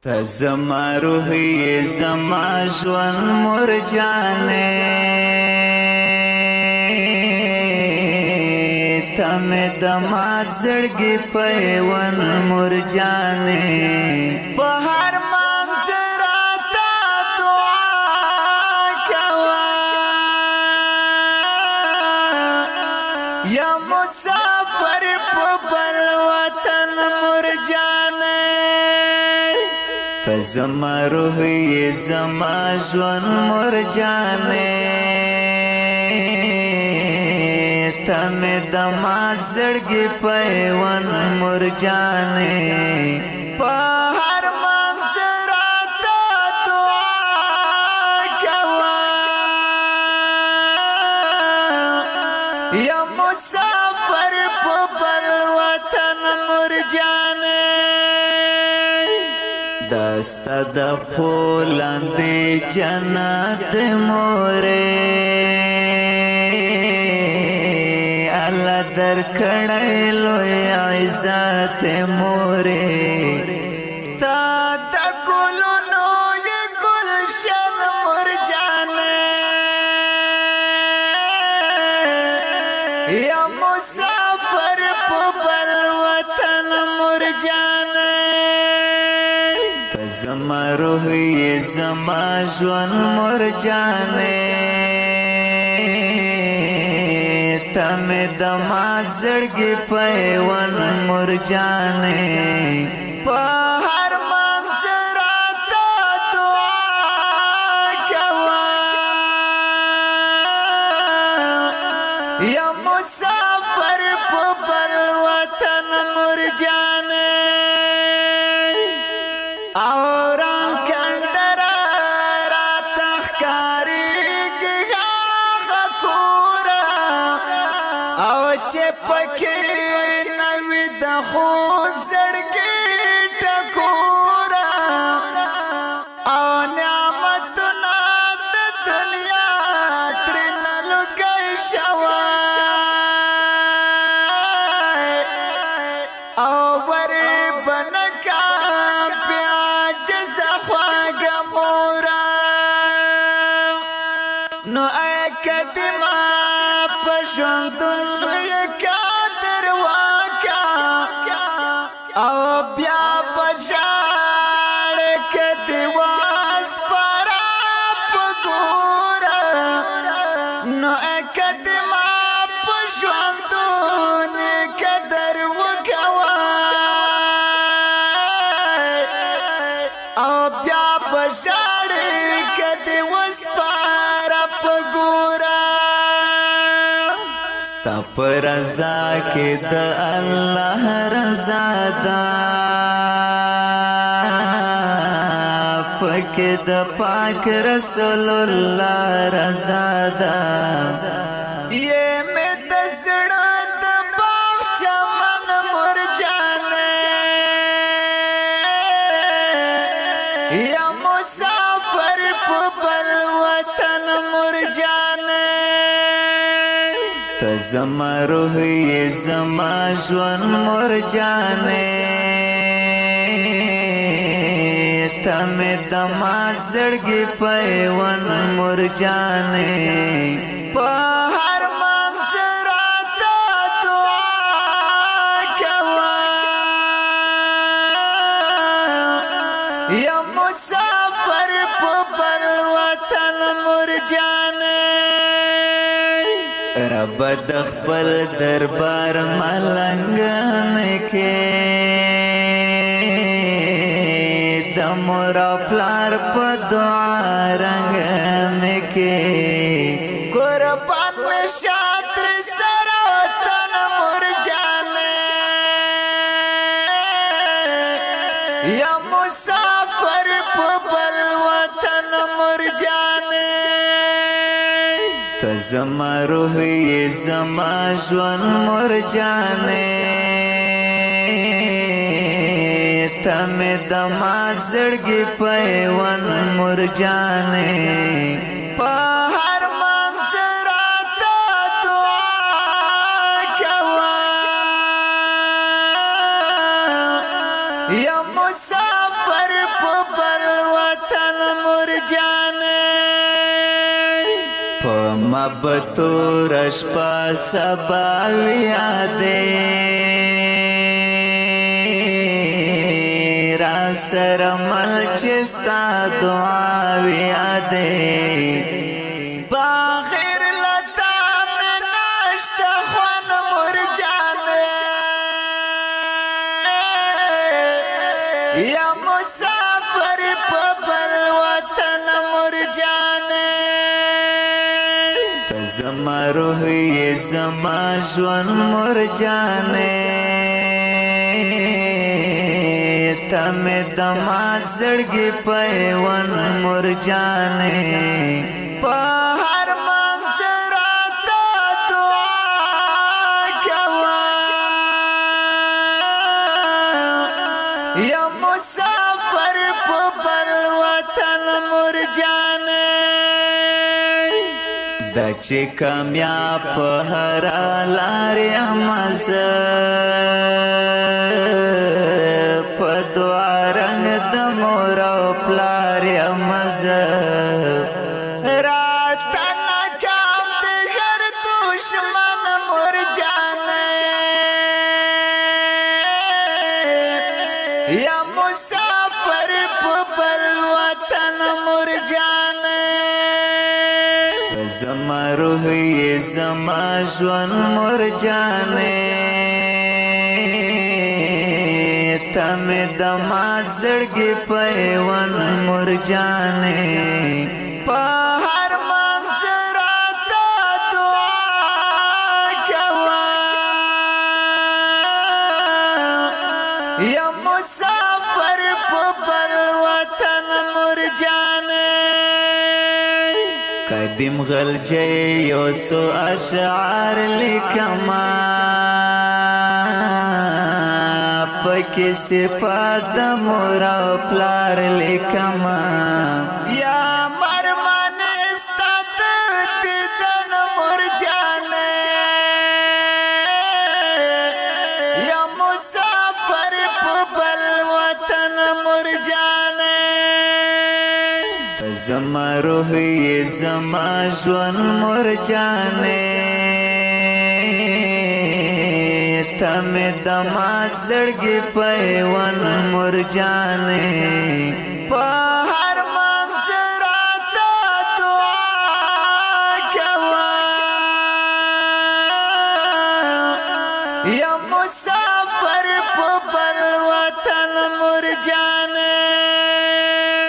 ته زما روحي زما ژوند مرجانې ته مې د ما زړګي پیوند مرجانې په هر منظر راته دعا کوه یا مسافر په بل وطن مرجانې ته زما روحي زما ژوند مرجانې ته مې د ما زړګي پیوند مرجانې په هر منظر راته دعا کوه یا مسافر په بل وطن مرجانې دستا د فولاندې جنت مورې الله در کړی لوی عزت مورې تا د ګلونو یې ګلشن مرجانې یا مسافر په بل وطن مرجانې زما روحي زما ژوند مرجانې ته مې د ما زړګي پیوند مرجانې په هر منظر راته دعا کوه یا مسافر په بل وطن مرجانې اوران کندرا رات ښکارېږي هغه کوره او چې پکې نه وي د خوږ زړګي ټکوره او نعمتونه د دنیا ترېنه لوګی شوی او ورې بنکا نو اے کدما پښوندون یکا درواکا او بیا بشاړ کدی واس پر پګورا نو اے کدما پښوندون کدر وکوا او بیا بشاړ کدی واس ستا پر رضا کې د الله رضا ده پکې د پاک رسول الله رضا ده یې مې د زړه د باغ چمن مرجانې یا مسافر په بل وطن مرجانې ته زما روحي زما ژوند مرجانې ته مې د ما زړګي پیوند مرجانې په هر منظر راته دعا کوه یا مسافر په بل وطن مرجانې رب د خپل دربار ملنګ مې کې د مور پلار په دعا رنگ مې کې قربان مې شاتر سره وطن مرجانې یا مسافر په بل وطن مرجانې ته زما روحي زما ژوند مرجانې ته مې د ما زړګي پیوند مرجانې په هر منظر راته دعا کوه یا مسافر په ما بطور شپا سبا ویاده را سر مل چستا دعا ویاده باغیر لتا میں ناشتا خوان مرجانے یا مسافر پبل وطن مرجانے زما روح یہ زما جوان مرجانے تم دمات زڑگی پیون مرجانے پہر منظراتا دعا کوا یا مسافر پبل وطن مرجانے دا چه کامیاب پهر لاری امز پا دعا رنگ دمور و پلاری امز راتا نکام دیگر دشمن مرجانے یا مسافر پبل وطن مرجانے زما روح یہ زما جوان مرجانے تم دمات زڑگی پیون مرجانے پہر منظراتا دعا کوا یا مسافر پبل وطن مرجانے قدیم غل جی یوسو اشعار لکما پکی صفات مورا پلار لکما یا مرمان استاد دیدن مرجانے یا مسافر پبل وطن مرجانے زما روح یہ زما جوان مرجانے تم دمات زڑگی پیون مرجانے